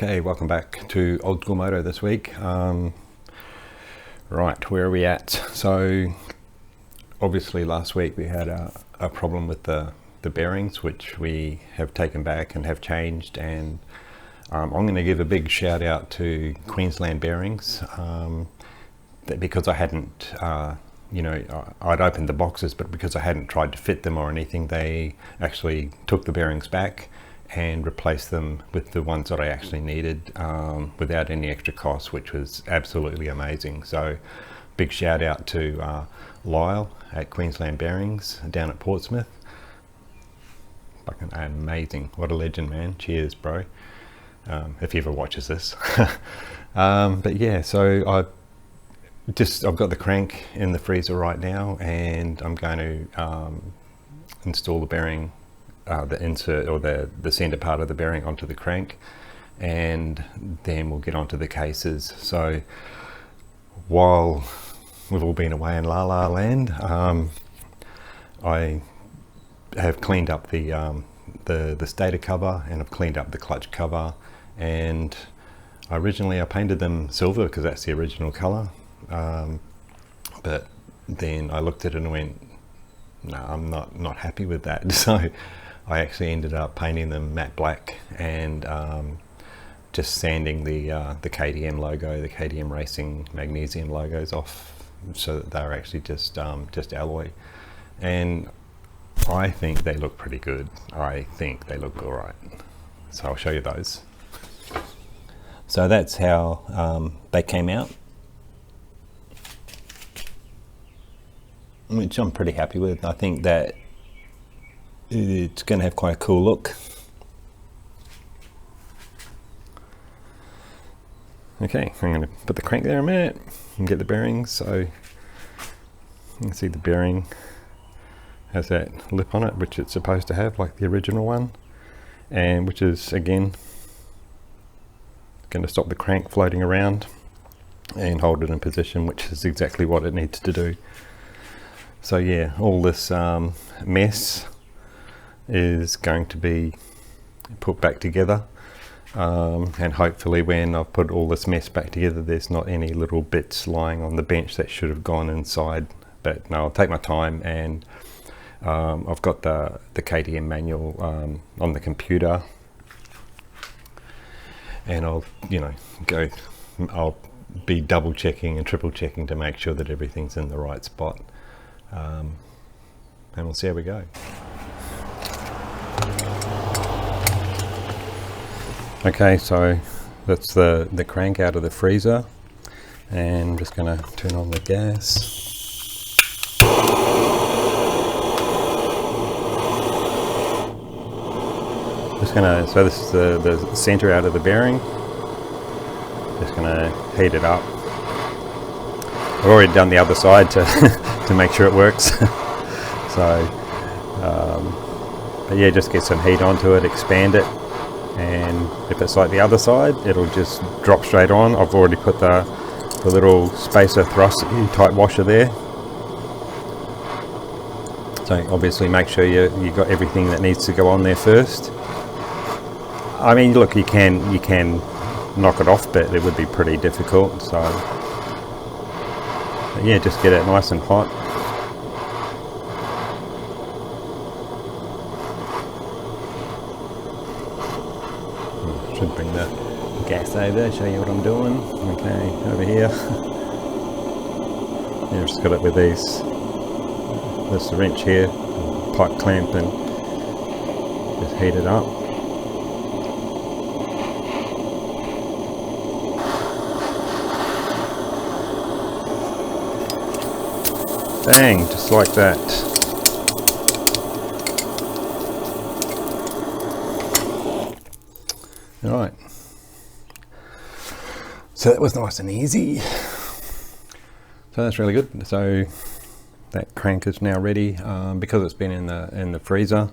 Okay, welcome back to Old School Moto this week. Right, where are we at? So obviously last week we had a problem with the bearings, which we have taken back and have changed, and I'm going to give a big shout out to Queensland Bearings, because I hadn't I'd opened the boxes, but because I hadn't tried to fit them or anything, they actually took the bearings back and replace them with the ones that I actually needed, without any extra cost, which was absolutely amazing. So big shout out to Lyle at Queensland Bearings down at Portsmouth. Fucking amazing. What a legend, man. Cheers, bro, if he ever watches this. But yeah, so I've got the crank in the freezer right now, and I'm going to install the bearing, the insert or the center part of the bearing onto the crank, and then we'll get onto the cases. So while we've all been away in La La Land, I have cleaned up the stator cover, and I've cleaned up the clutch cover, and I painted them silver because that's the original color, but then I looked at it and went, no, I'm not happy with that. So I actually ended up painting them matte black and just sanding the KTM logo, the KTM Racing Magnesium logos off, so that they're actually just alloy. And I think they look pretty good. I think they look all right. So I'll show you those. So that's how they came out, which I'm pretty happy with. I think that it's going to have quite a cool look. Okay, I'm going to put the crank there a minute and get the bearings. So you can see the bearing has that lip on it, which it's supposed to have, like the original one, and which is again going to stop the crank floating around and hold it in position, which is exactly what it needs to do. So yeah, all this mess is going to be put back together, and hopefully when I've put all this mess back together, there's not any little bits lying on the bench that should have gone inside. But no, I'll take my time, and I've got the KTM manual on the computer, and I'll be double checking and triple checking to make sure that everything's in the right spot, and we'll see how we go. Okay, so that's the crank out of the freezer, and I'm just going to turn on the gas. So this is the center out of the bearing. Just going to heat it up. I've already done the other side to to make sure it works. So, but yeah, just get some heat onto it, expand it. And if it's like the other side, it'll just drop straight on. I've already put the little spacer thrust type washer there. So obviously make sure you got everything that needs to go on there first. I mean, look, you can knock it off, but it would be pretty difficult. So yeah, just get it nice and hot. Should bring the gas over, show you what I'm doing. Okay, over here. Yeah, I've just got it with this wrench here, pipe clamp, and just heat it up. Bang, just like that. Alright, so that was nice and easy. So that's really good. So that crank is now ready, because it's been in the freezer.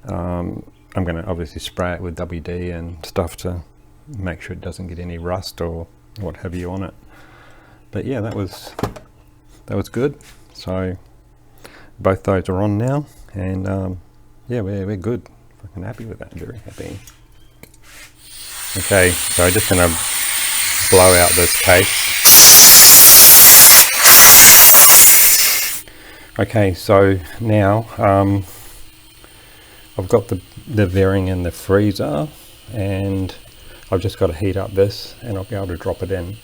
I'm going to obviously spray it with WD and stuff to make sure it doesn't get any rust or what have you on it. But yeah, that was good. So both those are on now, and yeah, we're good. Fucking happy with that. Very happy. Okay, so I'm just going to blow out this case. Okay, so now I've got the bearing in the freezer, and I've just got to heat up this and I'll be able to drop it in.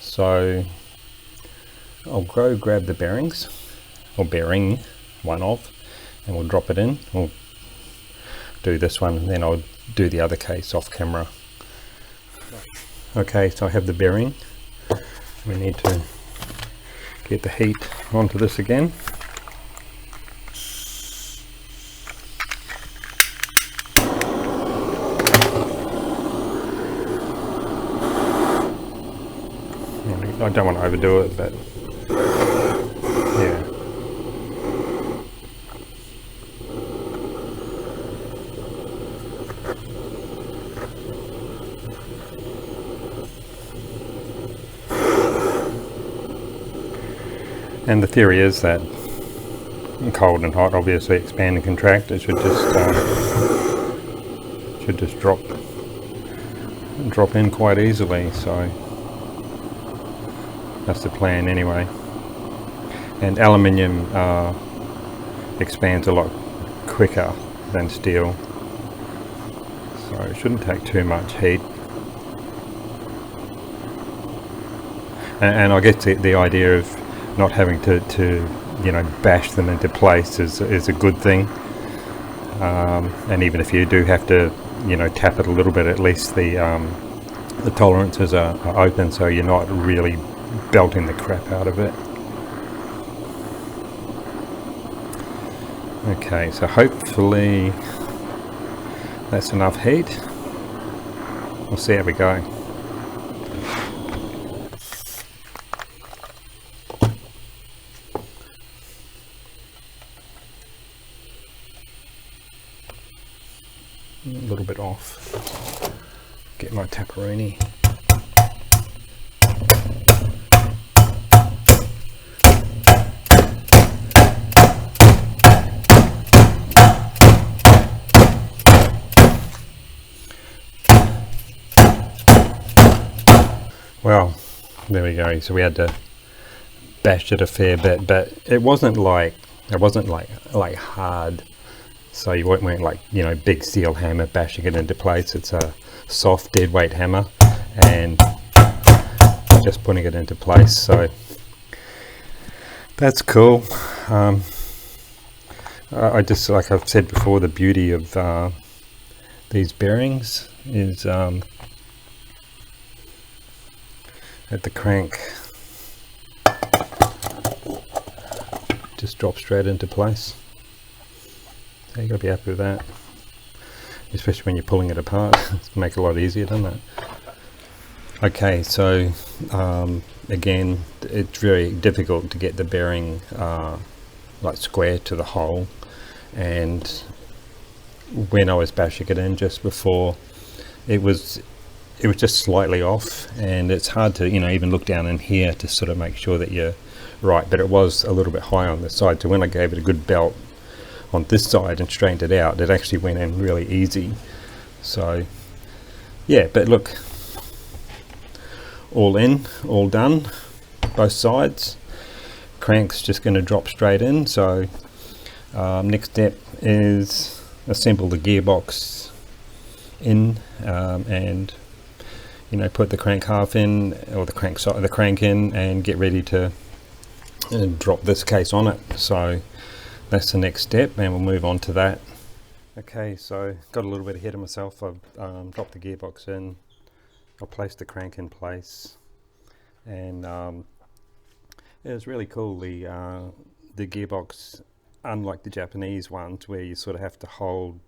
So I'll go grab the bearings, or bearing, one of, and we'll drop it in. We'll do this one and then I'll do the other case off camera. Okay, so I have the bearing. We need to get the heat onto this again. I don't want to overdo it, but yeah. And the theory is that cold and hot obviously expand and contract. It should just drop in quite easily. So that's the plan anyway. And aluminium expands a lot quicker than steel, so it shouldn't take too much heat. And I guess the idea of not having to bash them into place is a good thing. And even if you do have to tap it a little bit, at least the tolerances are open, so you're not really belting the crap out of it. Okay, so hopefully that's enough heat. We'll see how we go. A little bit off. Get my tapperoni. Well, there we go. So we had to bash it a fair bit, but it wasn't like hard. So you weren't like big steel hammer bashing it into place. It's a soft dead weight hammer, and just putting it into place. So that's cool. I just, like I've said before, the beauty of these bearings is at the crank just drops straight into place. So you got to be happy with that, especially when you're pulling it apart. It's make it a lot easier, doesn't it? Okay, so again, it's very difficult to get the bearing like square to the hole, and when I was bashing it in just before, it was just slightly off, and it's hard to even look down in here to sort of make sure that you're right, but it was a little bit high on the side. So when I gave it a good belt on this side and straightened it out, it actually went in really easy. So yeah, but look, all in, all done, both sides. Crank's just going to drop straight in. So next step is assemble the gearbox in, and put the crank half in, or the crank side of the crank in, and get ready to drop this case on it. So that's the next step, and we'll move on to that. Okay, so got a little bit ahead of myself. I've dropped the gearbox in, I'll place the crank in place, and it was really cool. The gearbox, unlike the Japanese ones where you sort of have to hold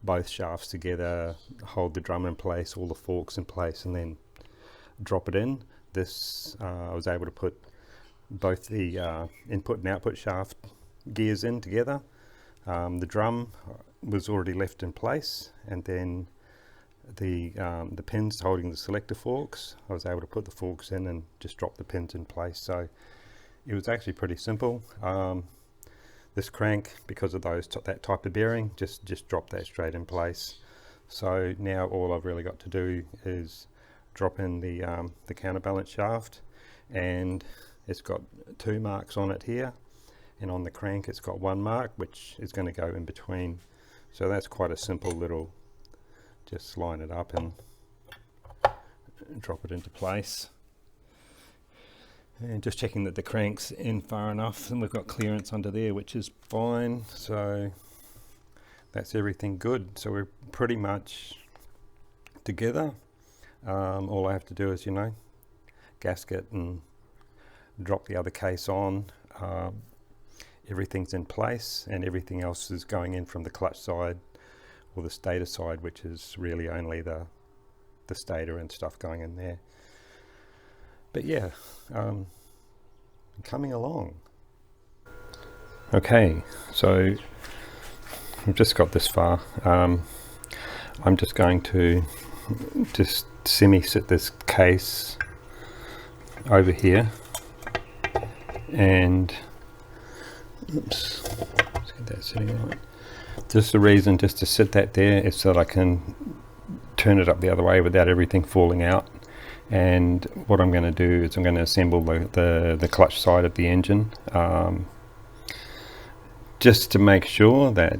both shafts together, hold the drum in place, all the forks in place, and then drop it in, this I was able to put both the input and output shaft gears in together. The drum was already left in place, and then the pins holding the selector forks, I was able to put the forks in and just drop the pins in place. So it was actually pretty simple. This crank, because of that type of bearing, just dropped that straight in place. So now all I've really got to do is drop in the counterbalance shaft, and it's got 2 marks on it here, and on the crank it's got 1 mark which is going to go in between. So that's quite a simple little, just line it up and drop it into place. And just checking that the crank's in far enough, and we've got clearance under there, which is fine. So that's everything good. So we're pretty much together. All I have to do is, gasket and drop the other case on. Everything's in place, and everything else is going in from the clutch side or the stator side, which is really only the stator and stuff going in there. But yeah, coming along. Okay, so I've just got this far. I'm just going to just semi-sit this case over here, and oops, let's get that sitting right. Just the reason just to sit that there is so that I can turn it up the other way without everything falling out. And what I'm going to do is I'm going to assemble the clutch side of the engine, just to make sure that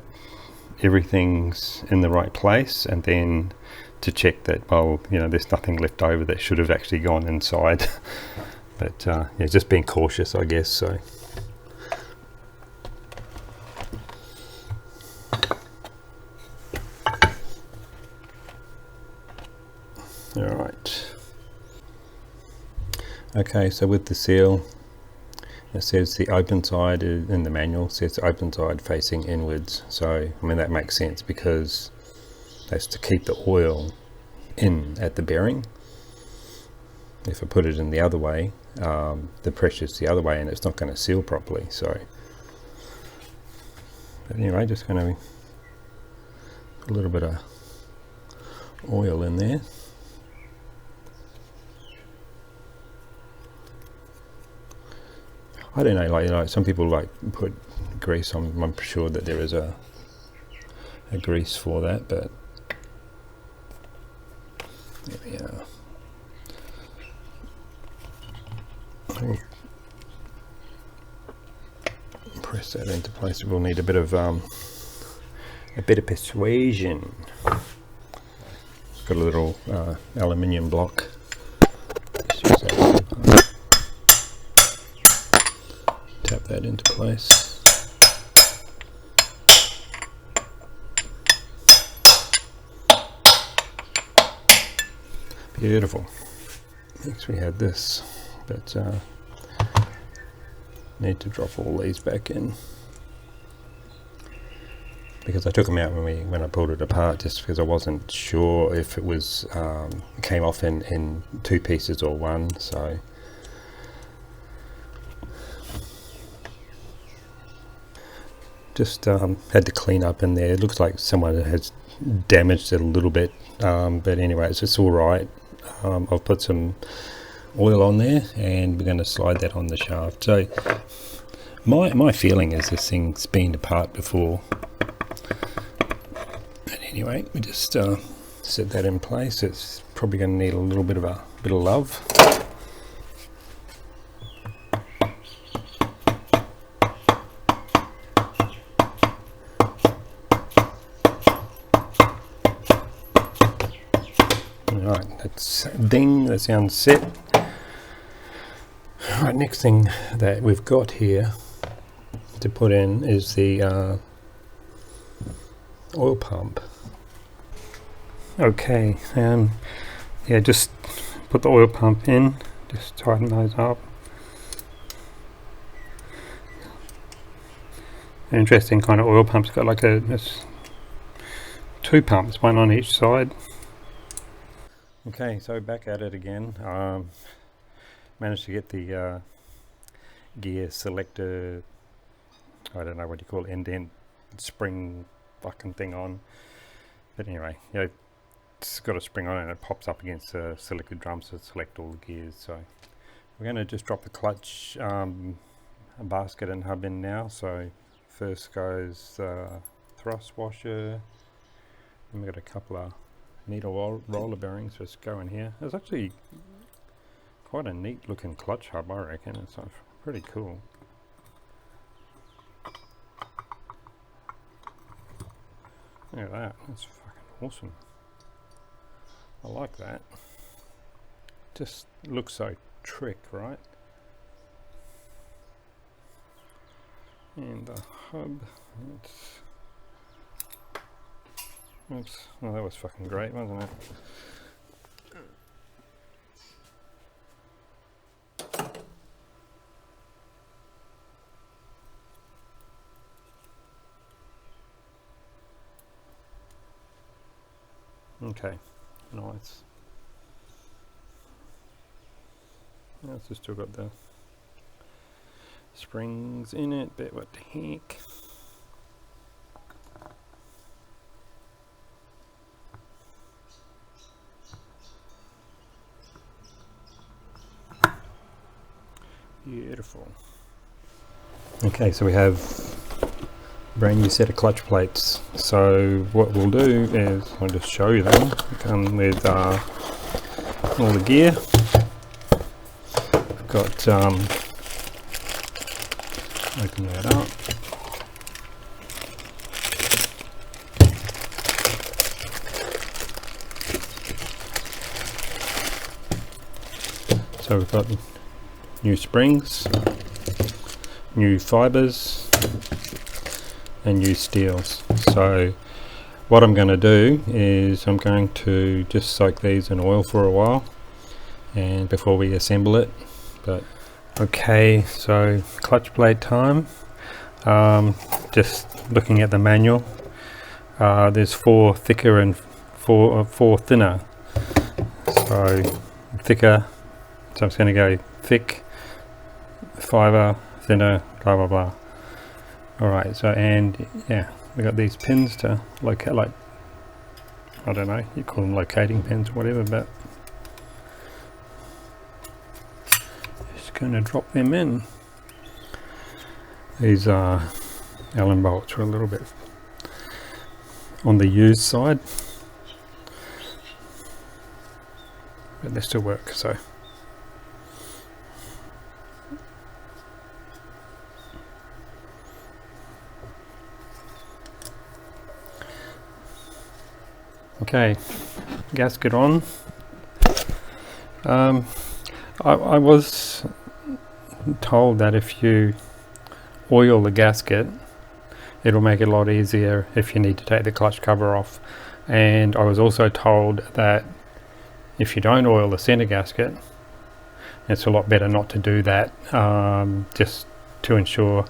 everything's in the right place, and then to check that, well, there's nothing left over that should have actually gone inside. But yeah, just being cautious, I guess. So all right. Okay, so with the seal, it says the open side in the manual says open side facing inwards. So I mean that makes sense, because that's to keep the oil in at the bearing. If I put it in the other way, the pressure's the other way and it's not going to seal properly. So but anyway, just going to put a little bit of oil in there. I don't know, like some people put grease on. I'm sure that there is a grease for that, but there we are. We'll press that into place. We'll need a bit of persuasion. Got a little aluminium block. Tap that into place. Beautiful. Next we had this, but need to drop all these back in, because I took them out when I pulled it apart, just because I wasn't sure if it was came off in 2 pieces or 1. So just had to clean up in there. It looks like someone has damaged it a little bit, but anyway, it's all right. I've put some oil on there, and we're going to slide that on the shaft. So my feeling is this thing's been apart before. But anyway, we just set that in place. It's probably going to need a little bit of love. Right, that's ding, that sounds set. Right, next thing that we've got here to put in is the oil pump. Okay, yeah, just put the oil pump in, just tighten those up. An interesting kind of oil pump. It's got like there's 2 pumps, one on each side. Okay, so back at it again. Managed to get the gear selector, I don't know what you call it, indent spring fucking thing on. But anyway, it's got a spring on it and it pops up against the selected drums to select all the gears. So we're going to just drop the clutch basket and hub in now. So first goes thrust washer, And we've got a couple of needle roller bearings just go in here. It's actually quite a neat looking clutch hub, I reckon. It's pretty cool. Look at that, that's fucking awesome. I like that. Just looks so trick, right? And the hub, oops, well that was fucking great, wasn't it? Okay, nice. Now it's just still got the springs in it, but what the heck. Beautiful. Okay, so we have a brand new set of clutch plates. So what we'll do is, I'll just show you them. They come with all the gear. We've got, open that up. So we've got new springs, new fibers, and new steels. So what I'm going to do is I'm going to just soak these in oil for a while and before we assemble it. But okay, so clutch plate time. Just looking at the manual, there's 4 thicker and 4 thinner. So thicker, so I'm just going to go thick, fiber, thinner, blah blah blah. Alright, so and yeah, we got these pins to locate, like, I don't know, you call them locating pins or whatever, but just going to drop them in. These Allen bolts are a little bit on the used side, but they still work, so. Okay, gasket on. I was told that if you oil the gasket, it'll make it a lot easier if you need to take the clutch cover off. And I was also told that if you don't oil the center gasket, it's a lot better not to do that, just to ensure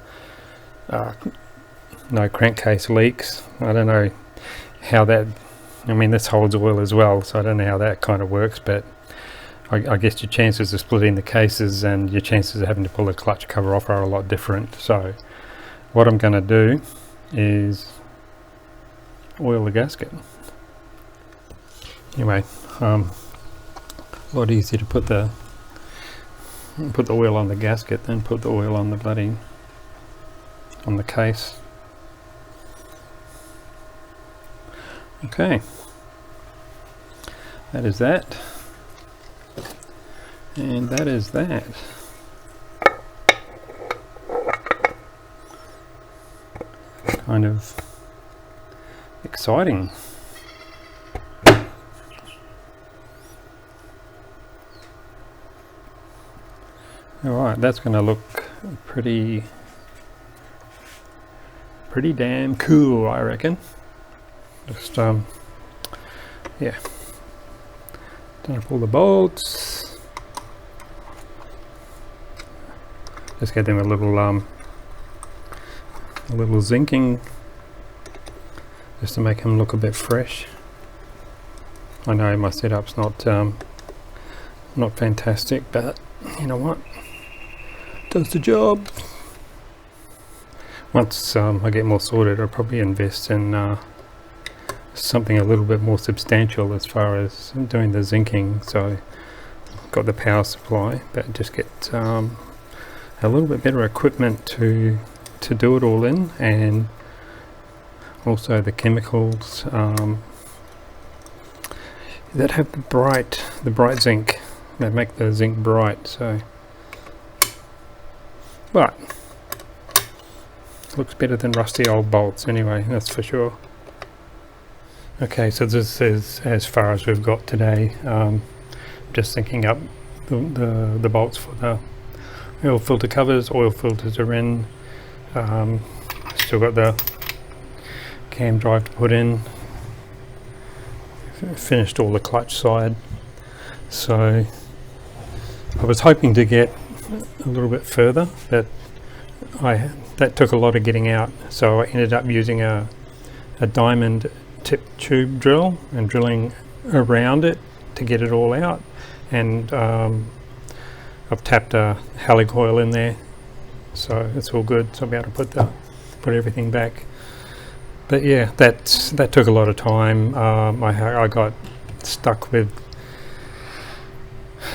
no crankcase leaks. I don't know how that, I mean, this holds oil as well, so I don't know how that kind of works, but I guess your chances of splitting the cases and your chances of having to pull the clutch cover off are a lot different. So what I'm going to do is oil the gasket. Anyway, a lot easier to put the oil on the gasket than put the oil on the on the case. Okay, that is that, and that is that. Kind of exciting. Alright, that's going to look pretty damn cool, I reckon. Just yeah, turn up all the bolts, just get them a little zinking just to make them look a bit fresh. I know my setup's not fantastic, but you know what, does the job. Once I get more sorted, I'll probably invest in something a little bit more substantial as far as doing the zinking. So I've got the power supply, but just get a little bit better equipment to do it all in, and also the chemicals that have the bright zinc. They make the zinc bright, so but looks better than rusty old bolts anyway, that's for sure. Okay, so this is as far as we've got today. Just syncing up the bolts for the oil filter covers. Oil filters are in. Still got the cam drive to put in. Finished all the clutch side. So I was hoping to get a little bit further, but that took a lot of getting out. So I ended up using a diamond tip tube drill and drilling around it to get it all out. And I've tapped a helicoil in there, so it's all good. So I'll be able to put everything back. But yeah, that took a lot of time. I got stuck with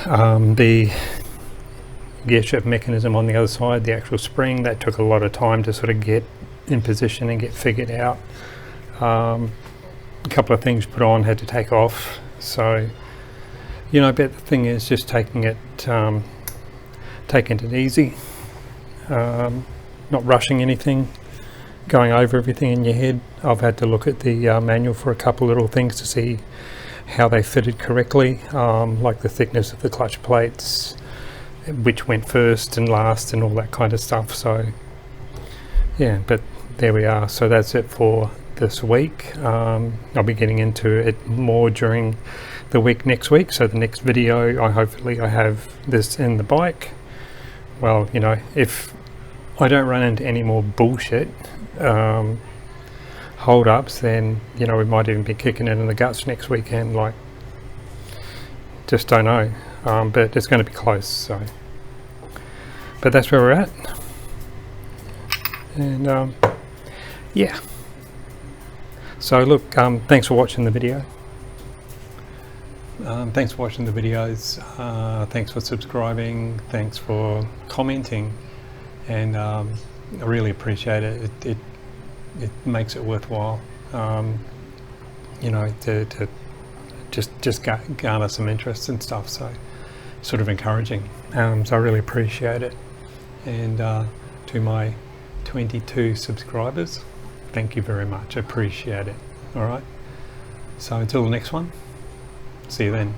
the gear shift mechanism on the other side, the actual spring. That took a lot of time to sort of get in position and get figured out. A couple of things put on, had to take off. So, you know, but the thing is just taking it easy, not rushing anything, going over everything in your head. I've had to look at the manual for a couple little things to see how they fitted correctly, like the thickness of the clutch plates, which went first and last and all that kind of stuff. So yeah, but there we are. So that's it for this week. I'll be getting into it more during the week next week. So the next video, hopefully I have this in the bike. Well, you know, if I don't run into any more bullshit hold ups, then, you know, we might even be kicking it in the guts next weekend. Like, just don't know. But it's going to be close. So, but that's where we're at. And yeah. So look, thanks for watching the video. Thanks for watching the videos. Thanks for subscribing. Thanks for commenting, and I really appreciate it. It makes it worthwhile. You know, to just garner some interest and stuff. So sort of encouraging. So I really appreciate it. And to my 22 subscribers, thank you very much. I appreciate it. All right. So until the next one, see you then.